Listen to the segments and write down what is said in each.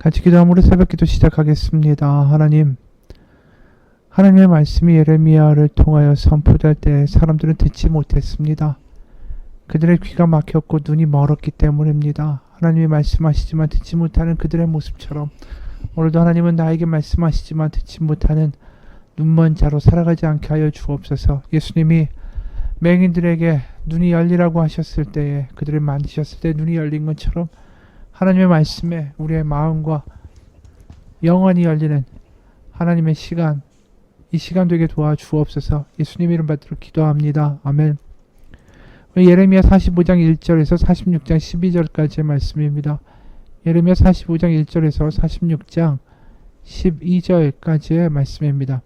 같이 기도함으로 새벽기도 시작하겠습니다. 하나님의 말씀이 예레미야를 통하여 선포될 때 사람들은 듣지 못했습니다. 그들의 귀가 막혔고 눈이 멀었기 때문입니다. 하나님이 말씀하시지만 듣지 못하는 그들의 모습처럼 오늘도 하나님은 나에게 말씀하시지만 듣지 못하는 눈먼 자로 살아가지 않게 하여 주옵소서. 예수님이 맹인들에게 눈이 열리라고 하셨을 때에 그들을 만지셨을 때 눈이 열린 것처럼 하나님의 말씀에 우리의 마음과 영원히 열리는 하나님의 시간, 이 시간 되게 도와주옵소서. 예수님 이름 받들어 기도합니다. 아멘. 예레미야 45장 1절에서 46장 12절까지의 말씀입니다. 예레미야 45장 1절에서 46장 12절까지의 말씀입니다.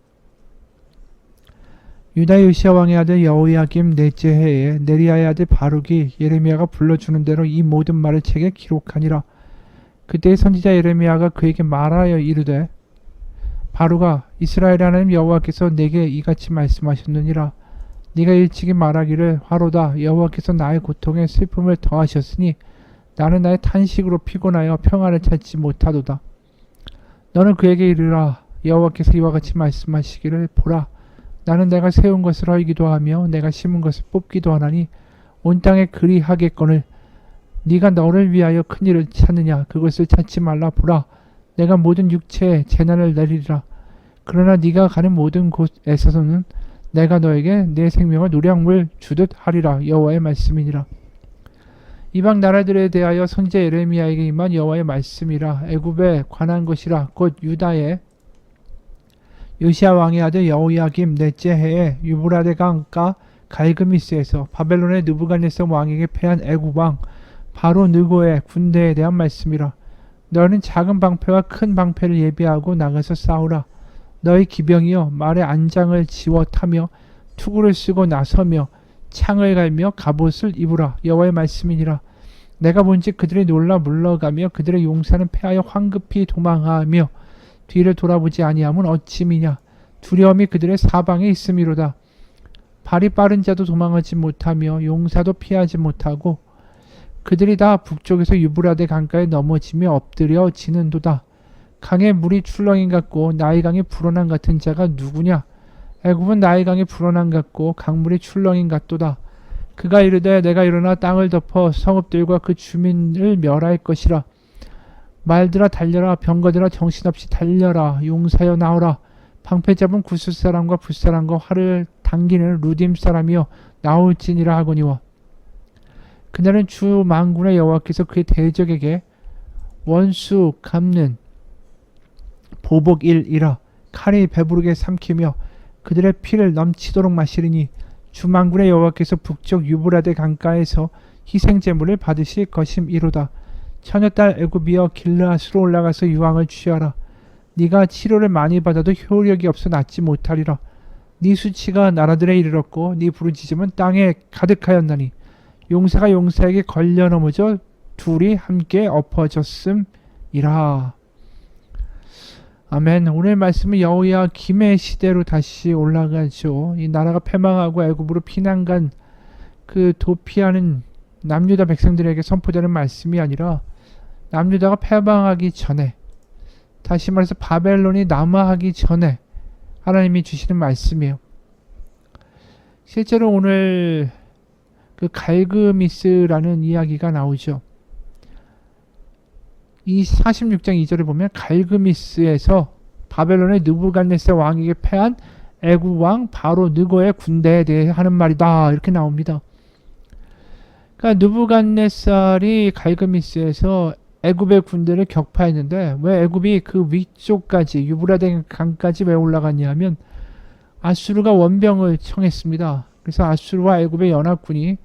유다 요시야 왕의 아들 여호야김 넷째 해에 네리야의 아들 바룩이 예레미야가 불러주는 대로 이 모든 말을 책에 기록하니라. 그때 선지자 예레미야가 그에게 말하여 이르되 바룩아, 이스라엘 하나님 여호와께서 내게 이같이 말씀하셨느니라. 네가 일찍이 말하기를 화로다, 여호와께서 나의 고통에 슬픔을 더하셨으니 나는 나의 탄식으로 피곤하여 평안을 찾지 못하도다. 너는 그에게 이르라. 여호와께서 이와 같이 말씀하시기를 보라, 나는 내가 세운 것을 헐기도 하며 내가 심은 것을 뽑기도 하나니 온 땅에 그리하겠거늘 네가 너를 위하여 큰 일을 찾느냐. 그것을 찾지 말라. 보라, 내가 모든 육체에 재난을 내리리라. 그러나 네가 가는 모든 곳에서는 내가 너에게 내 생명을 노량물 주듯 하리라. 여호와의 말씀이니라. 이방 나라들에 대하여 선지자 예레미야에게 임한 여호와의 말씀이라. 애굽에 관한 것이라. 곧 유다의 요시야 왕의 아들 여호야김 넷째 해에 유브라데 강가 갈그미스에서 바벨론의 느부갓네살 왕에게 패한 애굽 왕 바로 느고의 군대에 대한 말씀이라. 너는 작은 방패와 큰 방패를 예비하고 나가서 싸우라. 너희 기병이여, 말의 안장을 지워 타며 투구를 쓰고 나서며 창을 갈며 갑옷을 입으라. 여호와의 말씀이니라. 내가 본즉 그들이 놀라 물러가며 그들의 용사는 패하여 황급히 도망하며 뒤를 돌아보지 아니함은 어찌미냐. 두려움이 그들의 사방에 있음이로다. 발이 빠른 자도 도망하지 못하며 용사도 피하지 못하고 그들이 다 북쪽에서 유브라데 강가에 넘어지며 엎드려 지는도다. 강에 물이 출렁임 같고 나일강이 불어난 같은 자가 누구냐. 애굽은 나일강이 불어난 같고 강물이 출렁임 같도다. 그가 이르되 내가 일어나 땅을 덮어 성읍들과 그 주민을 멸할 것이라. 말들아 달려라. 병거들아 정신없이 달려라. 용사여 나오라. 방패 잡은 구스 사람과 붓사람과 활을 당기는 루딤 사람이여 나올지니라 하거니와. 그날은 주 만군의 여호와께서 그의 대적에게 원수 갚는 보복일이라. 칼이 배부르게 삼키며 그들의 피를 넘치도록 마시리니 주 만군의 여호와께서 북쪽 유브라데 강가에서 희생제물을 받으실 것임이로다. 처녀딸 애굽이여, 길르앗으로 올라가서 유황을 취하라. 네가 치료를 많이 받아도 효력이 없어 낫지 못하리라. 네 수치가 나라들에 이르렀고 네 부르짖음은 땅에 가득하였나니 용사가 용사에게 걸려 넘어져 둘이 함께 엎어졌음이라. 아멘. 오늘 말씀은 여호야김의 시대로 다시 올라가죠. 이 나라가 패망하고 애굽으로 피난간 그 도피하는 남유다 백성들에게 선포되는 말씀이 아니라 남유다가 패망하기 전에, 다시 말해서 바벨론이 남하하기 전에 하나님이 주시는 말씀이에요. 실제로 오늘 그 갈그미스라는 이야기가 나오죠. 이 46장 2절을 보면 갈그미스에서 바벨론의 느부갓네살 왕에게 패한 애굽 왕 바로 느고의 군대에 대해 하는 말이다. 이렇게 나옵니다. 그러니까 느부갓네살이 갈그미스에서 애굽의 군대를 격파했는데 왜 애굽이 그 위쪽까지 유브라데 강까지 왜 올라갔냐면 아수르가 원병을 청했습니다. 그래서 아수르와 애굽의 연합군이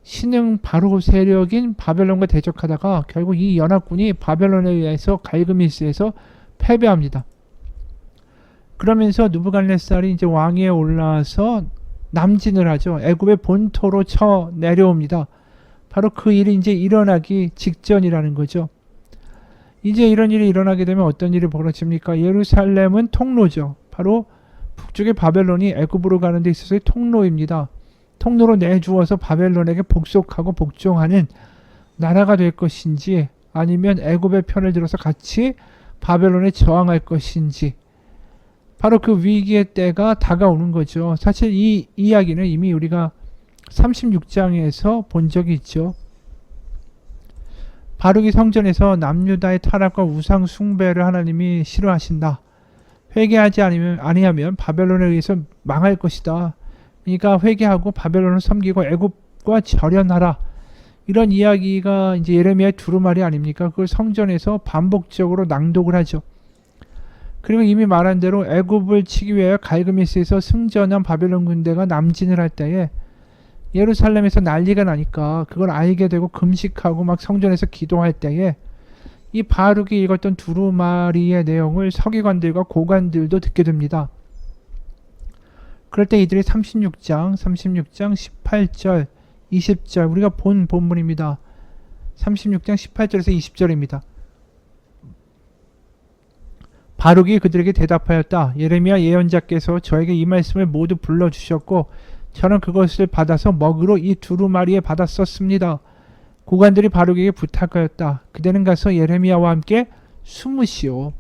신흥 바로 세력인 바벨론과 대적하다가 결국 이 연합군이 바벨론에 의해서 갈그미스에서 패배합니다. 그러면서 느부갓네살이 이제 왕위에 올라서 남진을 하죠. 애굽의 본토로 쳐 내려옵니다. 바로 그 일이 이제 일어나기 직전이라는 거죠. 이제 이런 일이 일어나게 되면 어떤 일이 벌어집니까? 예루살렘은 통로죠. 바로 북쪽의 바벨론이 애굽으로 가는 데 있어서의 통로입니다. 통로로 내주어서 바벨론에게 복속하고 복종하는 나라가 될 것인지 아니면 애굽의 편을 들어서 같이 바벨론에 저항할 것인지 바로 그 위기의 때가 다가오는 거죠. 사실 이 이야기는 이미 우리가 36장에서 본 적이 있죠. 바룩이 성전에서 남유다의 타락과 우상 숭배를 하나님이 싫어하신다. 회개하지 아니하면 바벨론에 의해서 망할 것이다. 그러니까 회개하고 바벨론을 섬기고 애굽과 절연하라. 이런 이야기가 이제 예레미야의 두루마리 아닙니까? 그걸 성전에서 반복적으로 낭독을 하죠. 그리고 이미 말한 대로 애굽을 치기 위하여 갈그미스에서 승전한 바벨론 군대가 남진을 할 때에 예루살렘에서 난리가 나니까 그걸 알게 되고 금식하고 막 성전에서 기도할 때에 이 바룩이 읽었던 두루마리의 내용을 서기관들과 고관들도 듣게 됩니다. 그럴 때 이들이 36장 18절 20절 우리가 본 본문입니다. 36장 18절에서 20절입니다. 바룩이 그들에게 대답하였다. 예레미야 예언자께서 저에게 이 말씀을 모두 불러주셨고 저는 그것을 받아서 먹으로 이 두루마리에 받았었습니다. 고관들이 바룩에게 부탁하였다. 그대는 가서 예레미야와 함께 숨으시오.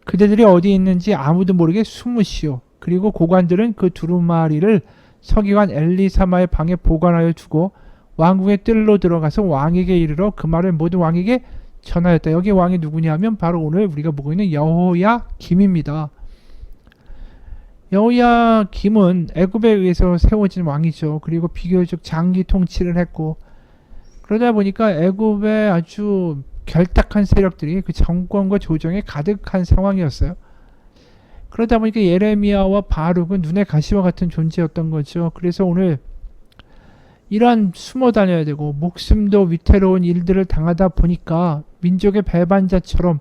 그대들이 어디 있는지 아무도 모르게 숨으시오. 그리고 고관들은 그 두루마리를 서기관 엘리사마의 방에 보관하여 두고 왕궁의 뜰로 들어가서 왕에게 이르러 그 말을 모든 왕에게 전하였다. 여기 왕이 누구냐면 바로 오늘 우리가 보고 있는 여호야김입니다. 여호야김은 애굽에 의해서 세워진 왕이죠. 그리고 비교적 장기 통치를 했고 그러다 보니까 애굽의 아주 결탁한 세력들이 그 정권과 조정에 가득한 상황이었어요. 그러다 보니까 예레미야와 바룩은 눈의 가시와 같은 존재였던 거죠. 그래서 오늘 이러한 숨어 다녀야 되고 목숨도 위태로운 일들을 당하다 보니까 민족의 배반자처럼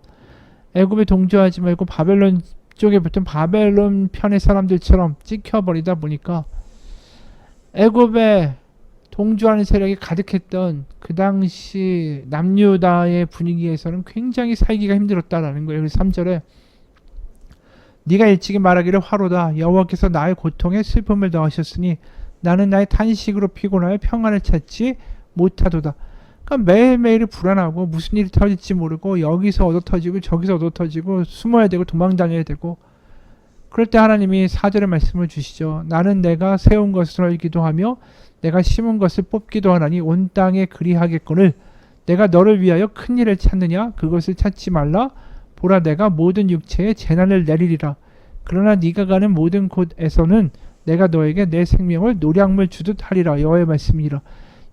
애굽에 동조하지 말고 바벨론 쪽에 붙은 바벨론 편의 사람들처럼 찍혀버리다 보니까 애굽에 동조하는 세력이 가득했던 그 당시 남유다의 분위기에서는 굉장히 살기가 힘들었다라는 거예요. 그래서 3절에 네가 일찍이 말하기를 화로다. 여호와께서 나의 고통에 슬픔을 더하셨으니 나는 나의 탄식으로 피곤하여 평안을 찾지 못하도다. 그러니까 매일매일 불안하고 무슨 일이 터질지 모르고 여기서 얻어터지고 저기서 얻어터지고 숨어야 되고 도망다녀야 되고 그럴 때 하나님이 4절의 말씀을 주시죠. 나는 내가 세운 것을 기도하며 내가 심은 것을 뽑기도 하나니 온 땅에 그리하겠거늘 내가 너를 위하여 큰 일을 찾느냐 그것을 찾지 말라. 보라 내가 모든 육체에 재난을 내리리라. 그러나 네가 가는 모든 곳에서는 내가 너에게 내 생명을 노량물 주듯 하리라. 여호와의 말씀이라.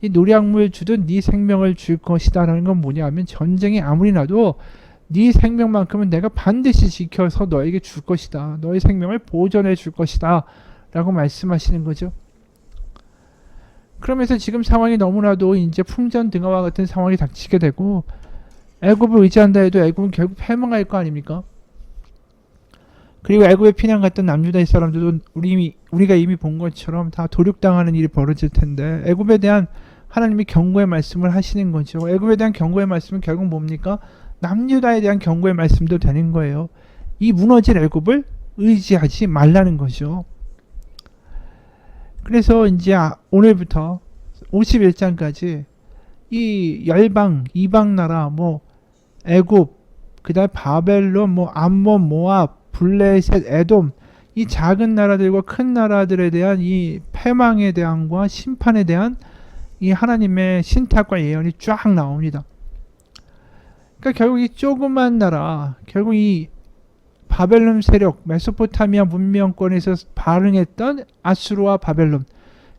이 노량물 주듯 네 생명을 줄 것이다 라는 건 뭐냐 하면 전쟁이 아무리 나도 네 생명만큼은 내가 반드시 지켜서 너에게 줄 것이다. 너의 생명을 보존해 줄 것이다 라고 말씀하시는 거죠. 그러면서 지금 상황이 너무나도 이제 풍전등화와 같은 상황이 닥치게 되고 애굽을 의지한다 해도 애굽은 결국 패망할 거 아닙니까? 그리고 애굽에 피난 갔던 남유다의 사람들도 우리가 이미 본 것처럼 다 도륙당하는 일이 벌어질 텐데 애굽에 대한 하나님이 경고의 말씀을 하시는 거죠. 애굽에 대한 경고의 말씀은 결국 뭡니까? 남유다에 대한 경고의 말씀도 되는 거예요. 이 무너질 애굽을 의지하지 말라는 거죠. 그래서 이제 오늘부터 51장까지 이 열방, 이방 나라, 뭐 애굽, 그다음 바벨론, 뭐 암몬, 모압, 블레셋, 에돔 이 작은 나라들과 큰 나라들에 대한 이 패망에 대한과 심판에 대한 이 하나님의 신탁과 예언이 쫙 나옵니다. 그러니까 결국 이 조그만 나라, 결국 이 바벨론 세력, 메소포타미아 문명권에서 발흥했던 아수르와 바벨론,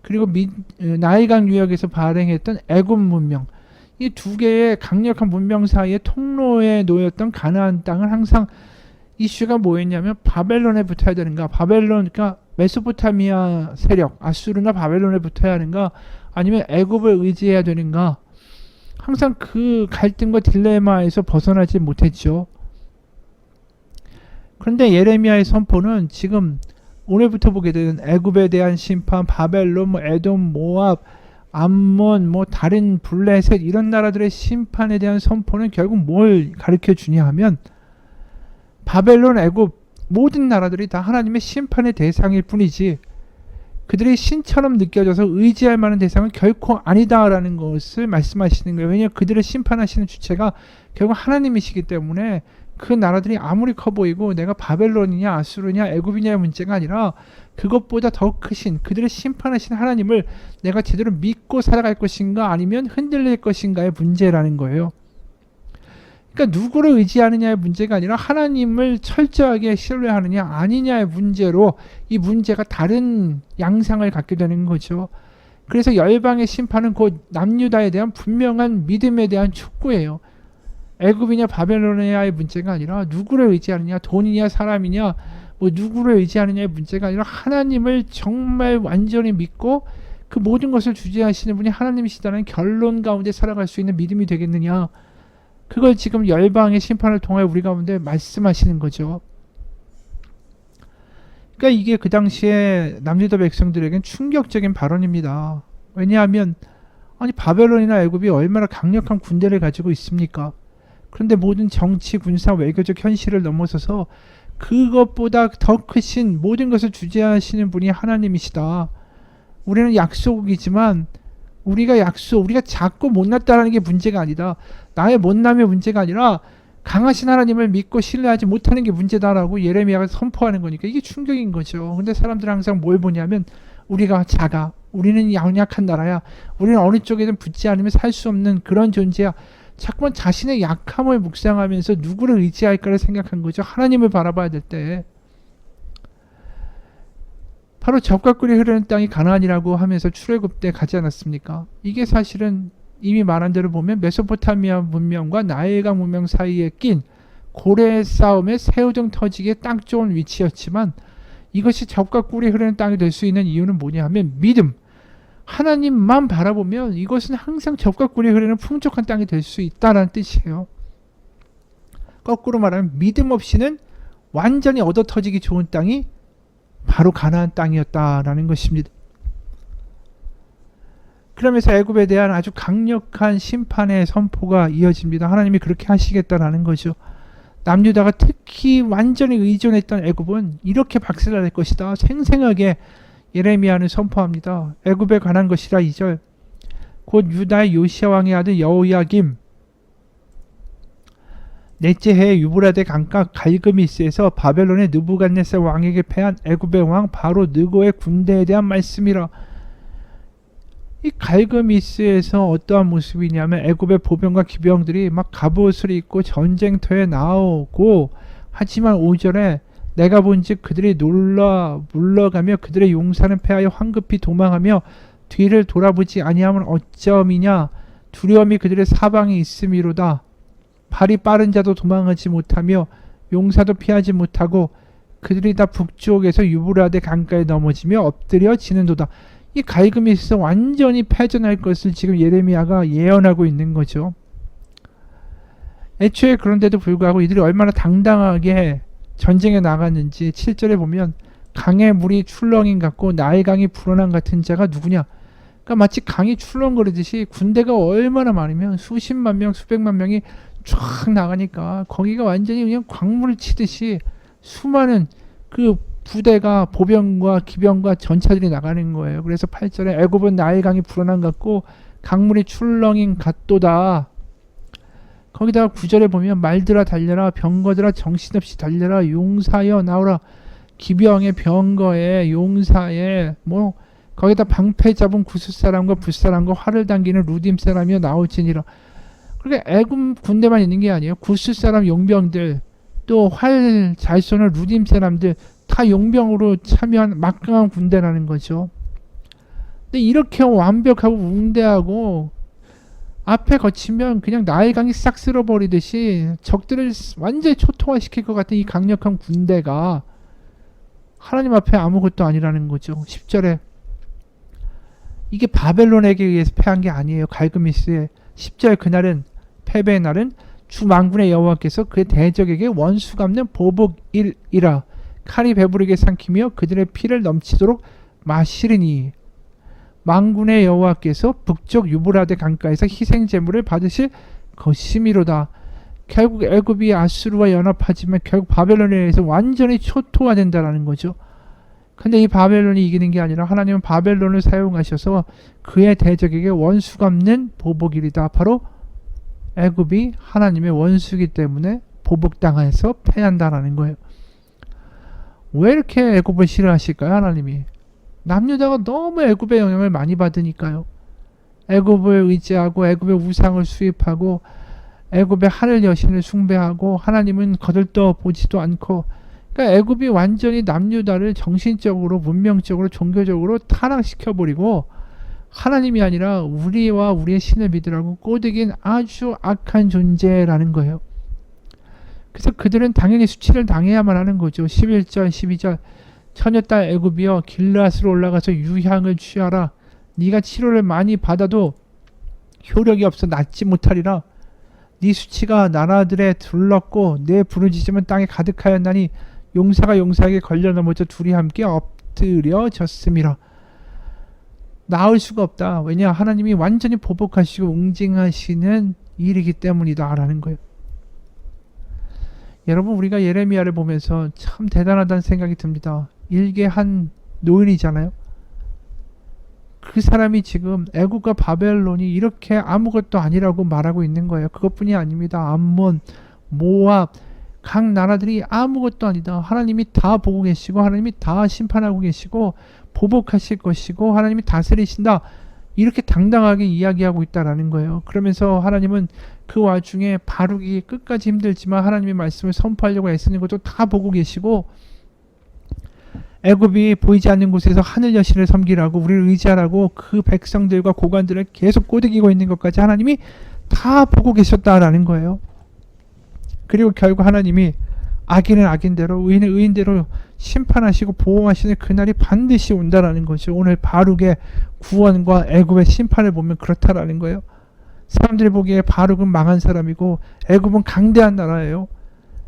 그리고 나일강 유역에서 발행했던 애굽 문명, 이 두 개의 강력한 문명 사이의 통로에 놓였던 가나안 땅을 항상 이슈가 뭐였냐면 바벨론에 붙어야 되는가, 그러니까 메소포타미아 세력 아수르나 바벨론에 붙어야 하는가, 아니면 애굽을 의지해야 되는가, 항상 그 갈등과 딜레마에서 벗어나지 못했죠. 그런데 예레미야의 선포는 지금 오늘부터 보게 되는 애굽에 대한 심판, 바벨론, 에돔, 모압, 암몬, 다른 블레셋 이런 나라들의 심판에 대한 선포는 결국 뭘 가르쳐 주냐 하면 바벨론, 애굽 모든 나라들이 다 하나님의 심판의 대상일 뿐이지 그들이 신처럼 느껴져서 의지할 만한 대상은 결코 아니다라는 것을 말씀하시는 거예요. 왜냐하면 그들을 심판하시는 주체가 결국 하나님이시기 때문에 그 나라들이 아무리 커 보이고 내가 바벨론이냐 아수르냐 애굽이냐의 문제가 아니라 그것보다 더 크신 그들을 심판하신 하나님을 내가 제대로 믿고 살아갈 것인가 아니면 흔들릴 것인가의 문제라는 거예요. 그러니까 누구를 의지하느냐의 문제가 아니라 하나님을 철저하게 신뢰하느냐 아니냐의 문제로 이 문제가 다른 양상을 갖게 되는 거죠. 그래서 열방의 심판은 곧 남유다에 대한 분명한 믿음에 대한 촉구예요. 애굽이냐 바벨로니아의 문제가 아니라 누구를 의지하느냐, 돈이냐 사람이냐, 누구를 의지하느냐의 문제가 아니라 하나님을 정말 완전히 믿고 그 모든 것을 주재하시는 분이 하나님이시다는 결론 가운데 살아갈 수 있는 믿음이 되겠느냐, 그걸 지금 열방의 심판을 통해 우리 가운데 말씀하시는 거죠. 그러니까 이게 그 당시에 남유다 백성들에겐 충격적인 발언입니다. 왜냐하면 아니 바벨론이나 애굽이 얼마나 강력한 군대를 가지고 있습니까? 그런데 모든 정치, 군사, 외교적 현실을 넘어서서 그것보다 더 크신 모든 것을 주재하시는 분이 하나님이시다. 우리는 약속이지만 우리가 작고 못났다는 게 문제가 아니다. 나의 못남의 문제가 아니라 강하신 하나님을 믿고 신뢰하지 못하는 게 문제다라고 예레미야가 선포하는 거니까 이게 충격인 거죠. 근데 사람들은 항상 뭘 보냐면 우리가 작아, 우리는 연약한 나라야, 우리는 어느 쪽에든 붙지 않으면 살 수 없는 그런 존재야. 자꾸만 자신의 약함을 묵상하면서 누구를 의지할까를 생각한 거죠. 하나님을 바라봐야 될 때. 바로 젖과 꿀이 흐르는 땅이 가나안이라고 하면서 출애굽 때 가지 않았습니까? 이게 사실은 이미 말한 대로 보면 메소포타미아 문명과 나일강 문명 사이에 낀 고래의 싸움에 새우등 터지기에 딱 좋은 위치였지만 이것이 젖과 꿀이 흐르는 땅이 될 수 있는 이유는 뭐냐 하면 믿음. 하나님만 바라보면 이것은 항상 젖과 꿀이 흐르는 풍족한 땅이 될 수 있다는 뜻이에요. 거꾸로 말하면 믿음 없이는 완전히 얻어터지기 좋은 땅이 바로 가나안 땅이었다라는 것입니다. 그러면서 애굽에 대한 아주 강력한 심판의 선포가 이어집니다. 하나님이 그렇게 하시겠다라는 거죠. 남유다가 특히 완전히 의존했던 애굽은 이렇게 박살날 것이다. 생생하게 예레미야는 선포합니다. 애굽에 관한 것이라 2절. 곧 유다의 요시야 왕의 아들 여호야김 넷째 해에 유브라데 강가 갈그미스에서 바벨론의 느부갓네살 왕에게 패한 애굽의 왕 바로 느고의 군대에 대한 말씀이라. 이 갈그미스에서 어떠한 모습이냐면 애굽의 보병과 기병들이 막 갑옷을 입고 전쟁터에 나오고, 하지만 5절에 내가 본즉 그들이 물러가며 그들의 용사는 패하여 황급히 도망하며 뒤를 돌아보지 아니하면 어쩌미냐. 두려움이 그들의 사방에 있음이로다. 발이 빠른 자도 도망하지 못하며 용사도 피하지 못하고 그들이 다 북쪽에서 유브라데 강가에 넘어지며 엎드려 지는도다. 이 갈그미스에서 완전히 패전할 것을 지금 예레미야가 예언하고 있는 거죠. 애초에 그런데도 불구하고 이들이 얼마나 당당하게 전쟁에 나갔는지 7절에 보면 강의 물이 출렁임 같고 나일강이 불어난 같은 자가 누구냐. 그러니까 마치 강이 출렁거리듯이 군대가 얼마나 많으면 수십만 명 수백만 명이 쫙 나가니까 거기가 완전히 그냥 광물을 치듯이 수많은 그 부대가 보병과 기병과 전차들이 나가는 거예요. 그래서 8절에 애굽은 나일강이 불어난 같고 강물이 출렁임 같도다. 거기다가 9절에 보면 말들아 달려라, 병거들아 정신없이 달려라, 용사여 나오라. 기병의 병거에 용사에 거기다 방패 잡은 구스사람과 붓사람과 활을 당기는 루딤사람이여 나올지니라. 그러니까 애굽 군대만 있는 게 아니에요. 구스사람 용병들, 또 활 잘 쏘는 루딤 사람들 다 용병으로 참여한 막강한 군대라는 거죠. 근데 이렇게 완벽하고 웅대하고 앞에 거치면 그냥 나일강이 싹 쓸어버리듯이 적들을 완전히 초토화시킬 것 같은 이 강력한 군대가 하나님 앞에 아무것도 아니라는 거죠. 10절에 이게 바벨론에게 의해서 패한 게 아니에요. 갈그미스의 10절 그날은 패배의 날은 주 만군의 여호와께서 그의 대적에게 원수 갚는 보복일이라 칼이 배부르게 삼키며 그들의 피를 넘치도록 마시리니 만군의 여호와께서 북쪽 유브라데 강가에서 희생 제물을 받으실 것이미로다. 결국 애굽이 아수르와 연합하지만 결국 바벨론에 의해서 완전히 초토화된다라는 거죠. 근데 이 바벨론이 이기는 게 아니라 하나님은 바벨론을 사용하셔서 그의 대적에게 원수 갚는 보복일이다. 바로 애굽이 하나님의 원수이기 때문에 보복당해서 패한다라는 거예요. 왜 이렇게 애굽을 싫어하실까요? 하나님이 남유다가 너무 애굽의 영향을 많이 받으니까요. 애굽을 의지하고 애굽의 우상을 수입하고 애굽의 하늘 여신을 숭배하고 하나님은 거들떠 보지도 않고, 그러니까 애굽이 완전히 남유다를 정신적으로 문명적으로 종교적으로 타락시켜버리고 하나님이 아니라 우리와 우리의 신을 믿으라고 꼬드긴 아주 악한 존재라는 거예요. 그래서 그들은 당연히 수치를 당해야만 하는 거죠. 11절 12절 처녀딸 애굽이여 길르앗으로 올라가서 유향을 취하라. 네가 치료를 많이 받아도 효력이 없어 낫지 못하리라. 네 수치가 나라들에 둘렀고 내 부르짖음은 땅에 가득하였나니 용사가 용사에게 걸려 넘어져 둘이 함께 엎드려졌음이라. 나을 수가 없다. 왜냐? 하나님이 완전히 보복하시고 응징하시는 일이기 때문이다 라는 거예요. 여러분, 우리가 예레미야를 보면서 참 대단하다는 생각이 듭니다. 일개 한 노인이잖아요. 그 사람이 지금 애국과 바벨론이 이렇게 아무것도 아니라고 말하고 있는 거예요. 그것뿐이 아닙니다. 암몬, 모압, 각 나라들이 아무것도 아니다. 하나님이 다 보고 계시고 하나님이 다 심판하고 계시고 보복하실 것이고 하나님이 다스리신다. 이렇게 당당하게 이야기하고 있다라는 거예요. 그러면서 하나님은 그 와중에 바룩이 끝까지 힘들지만 하나님의 말씀을 선포하려고 애쓰는 것도 다 보고 계시고, 애굽이 보이지 않는 곳에서 하늘 여신을 섬기라고 우리를 의지하라고 그 백성들과 고관들을 계속 꼬드기고 있는 것까지 하나님이 다 보고 계셨다라는 거예요. 그리고 결국 하나님이 악인은 악인대로 의인은 의인대로 심판하시고 보호하시는 그날이 반드시 온다라는 거죠. 오늘 바룩의 구원과 애굽의 심판을 보면 그렇다라는 거예요. 사람들이 보기에 바룩은 망한 사람이고 애굽은 강대한 나라예요.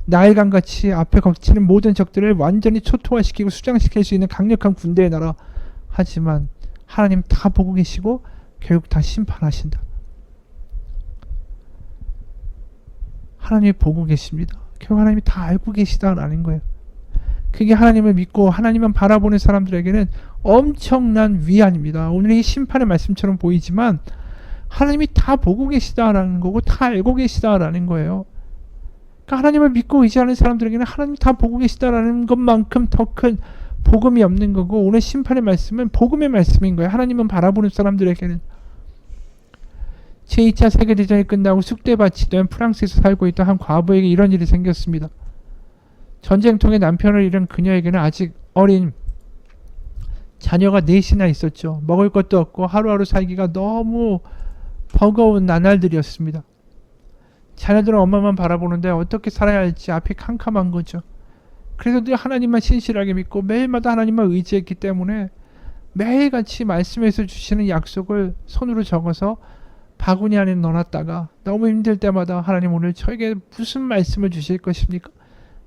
나일강같이 앞에 거치는 모든 적들을 완전히 초토화시키고 수장시킬 수 있는 강력한 군대의 나라. 하지만 하나님 다 보고 계시고 결국 다 심판하신다. 하나님이 보고 계십니다. 결국 하나님이 다 알고 계시다라는 거예요. 그게 하나님을 믿고 하나님만 바라보는 사람들에게는 엄청난 위안입니다. 오늘 이 심판의 말씀처럼 보이지만 하나님이 다 보고 계시다라는 거고 다 알고 계시다라는 거예요. 그러니까 하나님을 믿고 의지하는 사람들에게는 하나님이 다 보고 계시다라는 것만큼 더 큰 복음이 없는 거고, 오늘 심판의 말씀은 복음의 말씀인 거예요. 하나님은 바라보는 사람들에게는. 제2차 세계대전이 끝나고 쑥대밭이 된 프랑스에서 살고 있던 한 과부에게 이런 일이 생겼습니다. 전쟁통에 남편을 잃은 그녀에게는 아직 어린 자녀가 넷이나 있었죠. 먹을 것도 없고 하루하루 살기가 너무 버거운 나날들이었습니다. 자녀들은 엄마만 바라보는데 어떻게 살아야 할지 앞이 캄캄한 거죠. 그래서 늘 하나님만 신실하게 믿고 매일마다 하나님만 의지했기 때문에 매일같이 말씀에서 주시는 약속을 손으로 적어서 바구니 안에 넣어놨다가 너무 힘들 때마다 하나님 오늘 저에게 무슨 말씀을 주실 것입니까?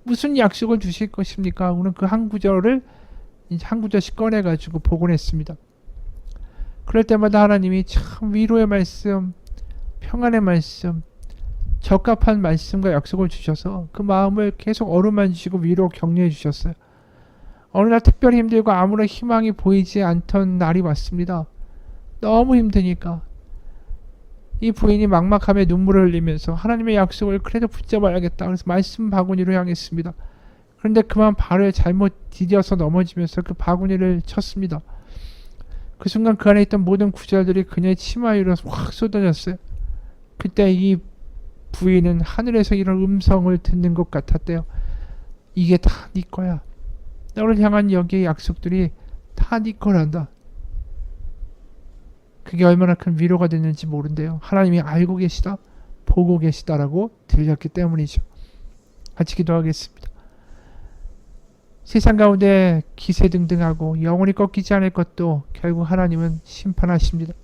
무슨 약속을 주실 것입니까? 오늘 그 한 구절을 이제 한 구절씩 꺼내가지고 복원했습니다. 그럴 때마다 하나님이 참 위로의 말씀, 평안의 말씀, 적합한 말씀과 약속을 주셔서 그 마음을 계속 어루만져 주시고 위로 격려해 주셨어요. 어느 날 특별히 힘들고 아무런 희망이 보이지 않던 날이 왔습니다. 너무 힘드니까 이 부인이 막막함에 눈물을 흘리면서 하나님의 약속을 그래도 붙잡아야겠다. 그래서 말씀 바구니로 향했습니다. 그런데 그만 발을 잘못 디뎌서 넘어지면서 그 바구니를 쳤습니다. 그 순간 그 안에 있던 모든 구절들이 그녀의 치마 위로 확 쏟아졌어요. 그때 이 부인은 하늘에서 이런 음성을 듣는 것 같았대요. 이게 다 네 거야. 너를 향한 여기의 약속들이 다 네 거란다. 그게 얼마나 큰 위로가 됐는지 모른대요. 하나님이 알고 계시다, 보고 계시다라고 들렸기 때문이죠. 같이 기도하겠습니다. 세상 가운데 기세등등하고 영원히 꺾이지 않을 것도 결국 하나님은 심판하십니다.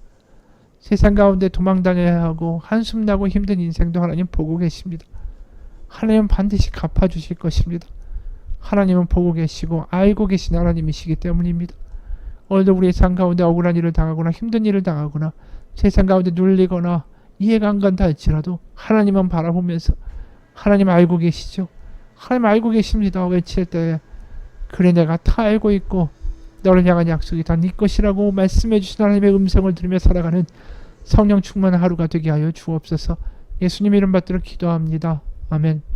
세상 가운데 도망다녀야 하고 한숨 나고 힘든 인생도 하나님 보고 계십니다. 하나님은 반드시 갚아주실 것입니다. 하나님은 보고 계시고 알고 계신 하나님이시기 때문입니다. 오늘도 우리의 삶 가운데 억울한 일을 당하거나 힘든 일을 당하거나 세상 가운데 눌리거나 이해가 안 간다 할지라도 하나님은 바라보면서 하나님 알고 계시죠? 하나님 알고 계십니다. 외칠 때 그래 내가 다 알고 있고 너를 향한 약속이 다 네 것이라고 말씀해 주신 하나님의 음성을 들으며 살아가는 성령 충만한 하루가 되게 하여 주옵소서. 예수님 이름 받들어 기도합니다. 아멘.